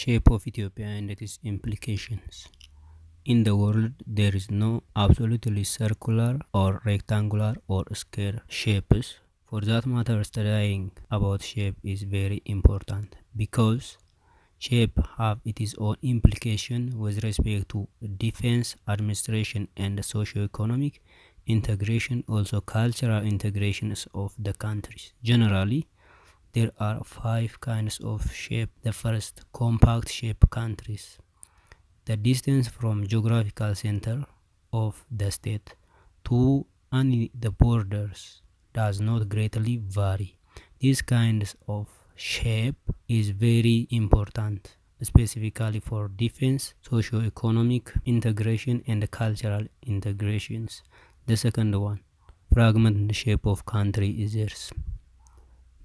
Shape of Ethiopia and its implications. In the world, there is no absolutely circular or rectangular or square shapes. For that matter, studying about shape is very important because shape have its own implication with respect to defense, administration, and socio-economic integration, also cultural integrations of the countries. Generally, there are 5 kinds of shape. The first, compact shape countries. The distance from geographical center of the state to any the borders does not greatly vary. This kind of shape is very important, specifically for defense, socio-economic integration, and cultural integrations. The second one, fragment shape of country is theirs.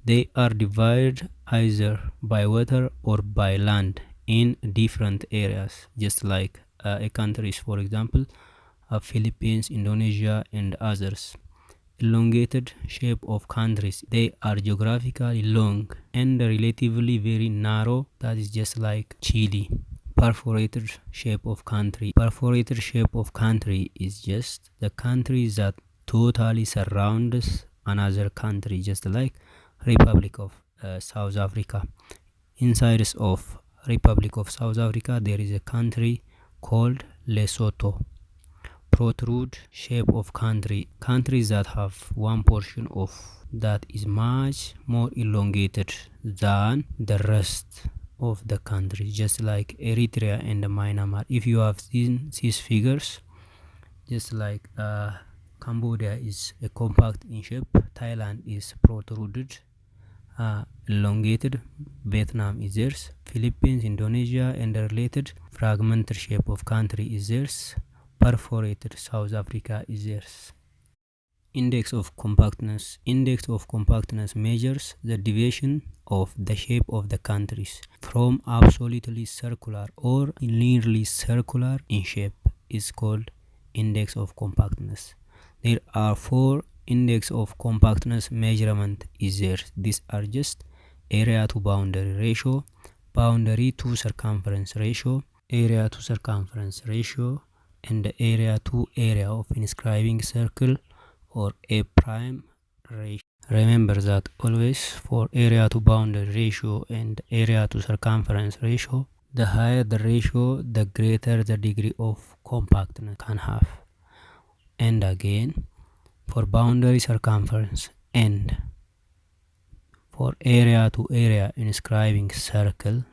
They are divided either by water or by land in different areas, just like a countries, for example, Philippines, Indonesia, and others. Elongated shape of countries. They are geographically long and relatively very narrow. That is just like Chile. Perforated shape of country. Perforated shape of country is just the country that totally surrounds another country, just like Republic of South Africa. Inside of Republic of South Africa, there is a country called Lesotho. Protrude shape of country. Countries that have one portion of that is much more elongated than the rest of the country, just like Eritrea and Myanmar. If you have seen these figures, just like Cambodia is a compact in shape, Thailand is protruded, elongated, Vietnam is theirs, Philippines, Indonesia, and the related fragmented shape of country is theirs, perforated South Africa is theirs. Index of compactness. Index of compactness measures the deviation of the shape of the countries from absolutely circular or nearly circular in shape is called index of compactness. There are 4 index of compactness measurement is there. These are just area to boundary ratio, boundary to circumference ratio, area to circumference ratio, and the area to area of inscribing circle or a prime ratio. Remember that always for area to boundary ratio and area to circumference ratio, the higher the ratio, the greater the degree of compactness can have. And again, for boundary circumference and for area to area inscribing circle,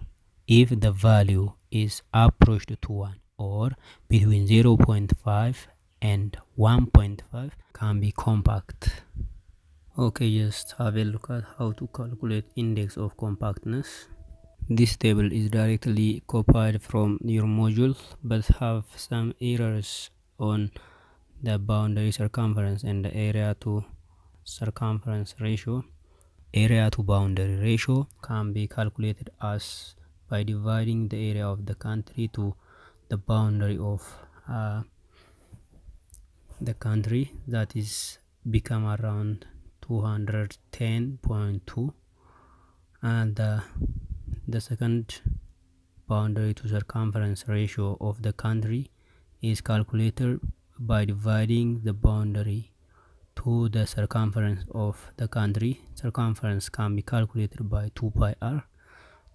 if the value is approached to 1 or between 0.5 and 1.5 can be compact. Okay, just have a look at how to calculate index of compactness. This table is directly copied from your module but have some errors on the boundary circumference and the area to circumference ratio. Area to boundary ratio can be calculated as by dividing the area of the country to the boundary of the country, that is become around 210.2, and the second boundary to circumference ratio of the country is calculated by dividing the boundary to the circumference of the country. Circumference can be calculated by 2 pi r.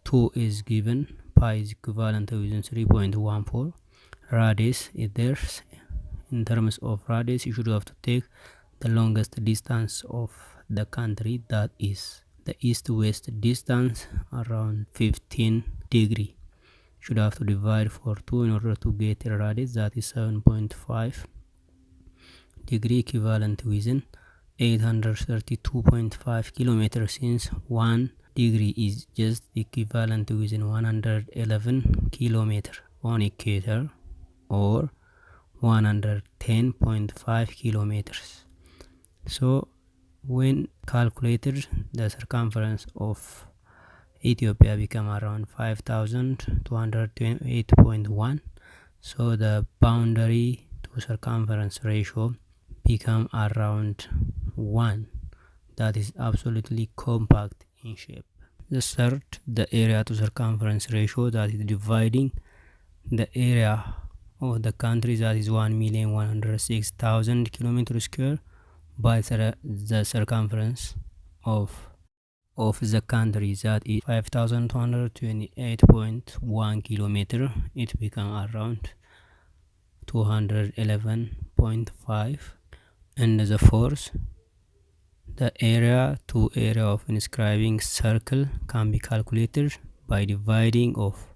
2 is given, pi is equivalent to 3.14. Radius is there. In terms of radius, you should have to take the longest distance of the country, that is the east-west distance, around 15 degree. Should have to divide for 2 in order to get a radius, that is 7.5 degree, equivalent within 832.5 kilometers, since 1 degree is just equivalent to within 111 kilometers on equator, or 110.5 kilometers. So when calculated, the circumference of Ethiopia become around 5228.1. So the boundary to circumference ratio become around 1. That is absolutely compact in shape. The third, the area to circumference ratio, that is dividing the area of the country, that is 1,106,000 kilometers square, by the circumference of the country, that is 5,228.1 kilometer. It become around 211.5. And the fourth, the area to area of inscribing circle can be calculated by dividing of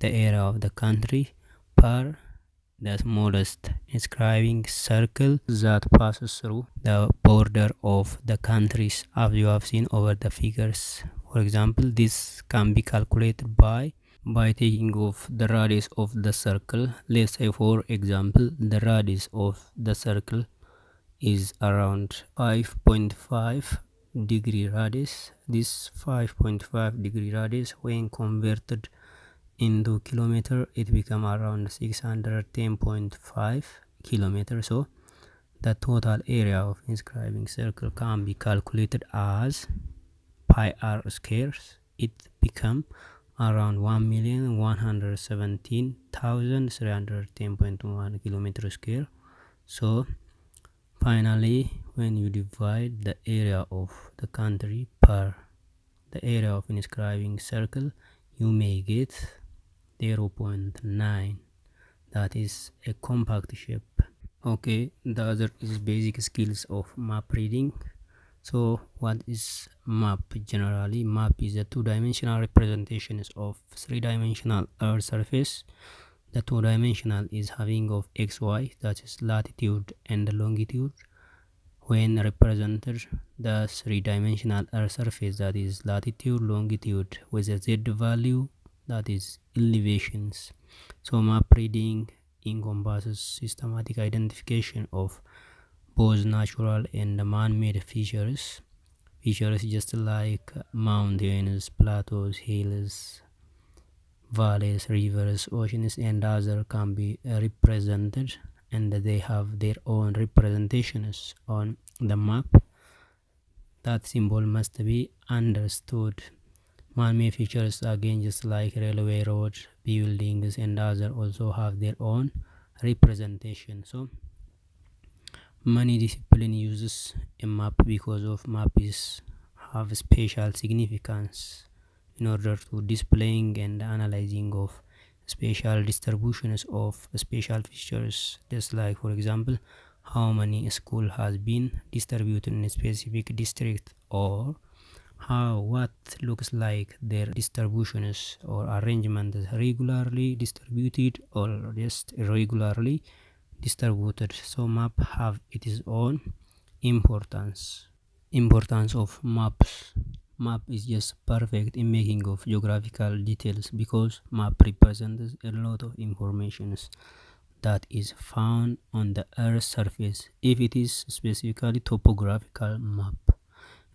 the area of the country per the smallest inscribing circle that passes through the border of the countries, as you have seen over the figures. For example, this can be calculated by taking off the radius of the circle. Let's say, for example, the radius of the circle is around 5.5 degree radius. This 5.5 degree radius, when converted into kilometer, it become around 610.5 kilometers. So the total area of inscribing circle can be calculated as pi r squares. It become around 1,117,310.1 kilometers square. So finally, when you divide the area of the country per the area of inscribing circle, you may get 0.9. that is a compact shape. Okay, the other is basic skills of map reading. So what is map? Generally, map is a two-dimensional representations of three-dimensional earth surface. The two-dimensional is having of xy, that is latitude and longitude. When represented the three-dimensional earth surface, that is latitude, longitude, with a z value, that is elevations. So map reading encompasses systematic identification of both natural and man-made features just like mountains, plateaus, hills, valleys, rivers, oceans, and other can be represented, and they have their own representations on the map. That symbol must be understood. Man-made features, again, just like railway roads, buildings, and other, also have their own representation. So many discipline uses a map because of map is have special significance in order to displaying and analyzing of spatial distributions of spatial features, just like, for example, how many school has been distributed in a specific district, or what looks like their distributions or arrangement is regularly distributed or just irregularly distributed. So map have its own importance. Importance of maps. Map is just perfect in making of geographical details because map represents a lot of information that is found on the earth's surface, if it is specifically topographical map.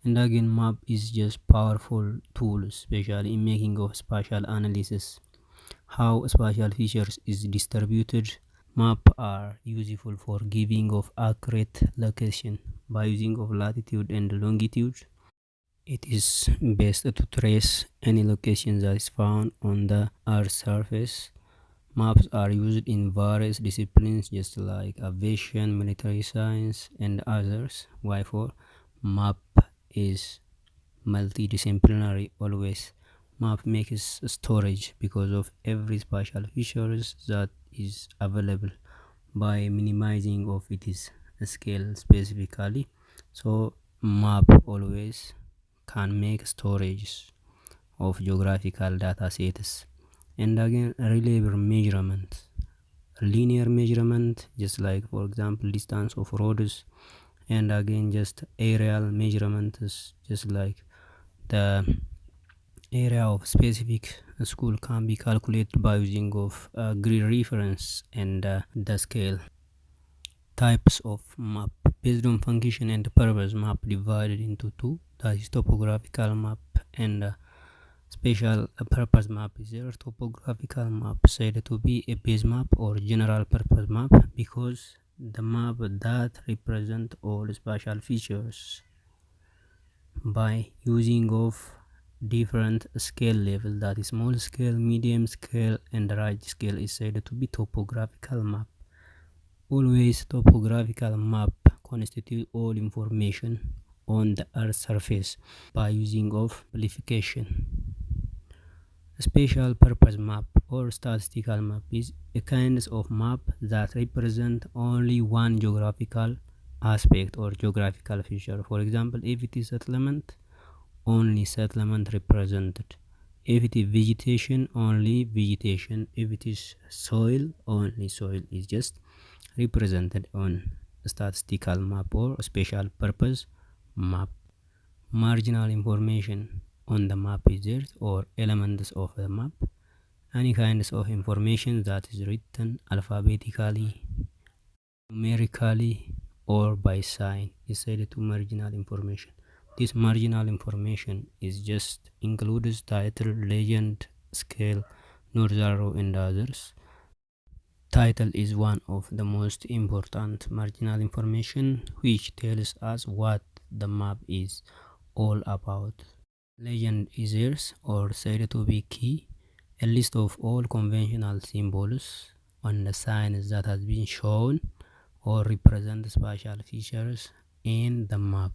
And again, map is just powerful tool, especially in making of spatial analysis. How spatial features is distributed. Map are useful for giving of accurate location by using of latitude and longitude. It is best to trace any location that is found on the earth's surface. Maps are used in various disciplines just like aviation, military science, and others. Why for map is multidisciplinary always. Map makes storage because of every spatial features that is available by minimizing of its scale specifically. So map always can make storage of geographical data sets. And again, reliable measurement, linear measurement, just like, for example, distance of roads. And again, just aerial measurements, just like the area of specific school can be calculated by using of grid reference and the scale. Types of map based on function and purpose. Map divided into two, that is topographical map and special purpose map. Is there topographical map said to be a base map or general purpose map because the map that represent all spatial features by using of different scale level, that is small scale, medium scale, and large scale, is said to be topographical map. Always topographical map constitute all information on the Earth's surface by using of amplification. A special purpose map or statistical map is a kind of map that represent only one geographical aspect or geographical feature. For example, if it is settlement, only settlement represented. If it is vegetation, only vegetation. If it is soil, only soil is just represented on a statistical map or a special purpose map. Marginal information on the map is there, or elements of the map. Any kinds of information that is written alphabetically, numerically, or by sign is said to marginal information. This marginal information is just includes title, legend, scale, North-Zero, and others. Title is one of the most important marginal information, which tells us what the map is all about. Legend is yours, or said to be key, a list of all conventional symbols on the signs that has been shown or represent spatial features in the map.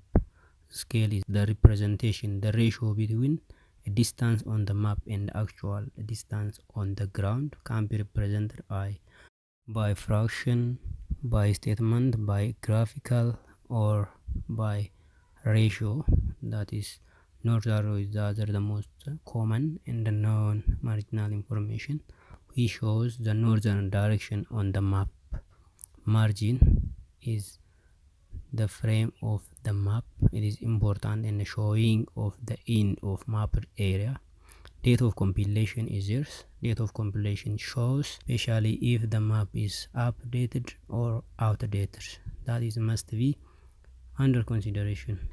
Scale is the representation, the ratio between a distance on the map and the actual distance on the ground can be represented by fraction, by statement, by graphical, or by ratio. That is, North-Zero is the most common and the known marginal information, which shows the northern direction on the map. Margin is the frame of the map. It is important in the showing of the end of mapped area. Date of compilation is yours. Date of compilation shows, especially if the map is updated or outdated. That is must be under consideration.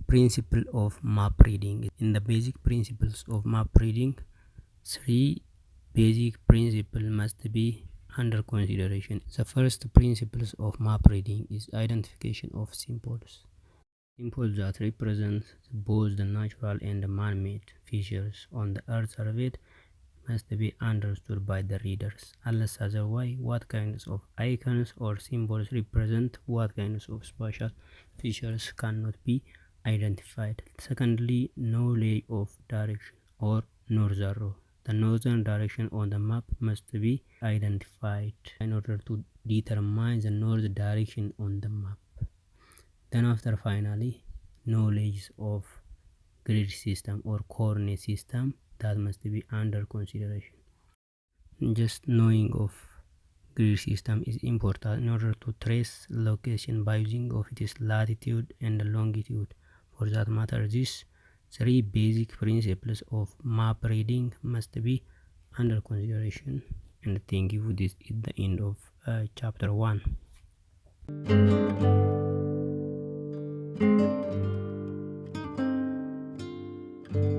Principle of map reading. In the basic principles of map reading, 3 basic principles must be under consideration. The first principles of map reading is identification of symbols. Symbols that represent both the natural and the man-made features on the Earth survey must be understood by the readers, unless otherwise what kinds of icons or symbols represent what kinds of spatial features cannot be identified. Secondly, knowledge of direction or North-Zero. The northern direction on the map must be identified in order to determine the north direction on the map. Then after, finally, knowledge of grid system or coordinate system, that must be under consideration. Just knowing of grid system is important in order to trace location by using of its latitude and longitude. For that matter, these 3 basic principles of map reading must be under consideration. And thank you. This is the end of chapter 1.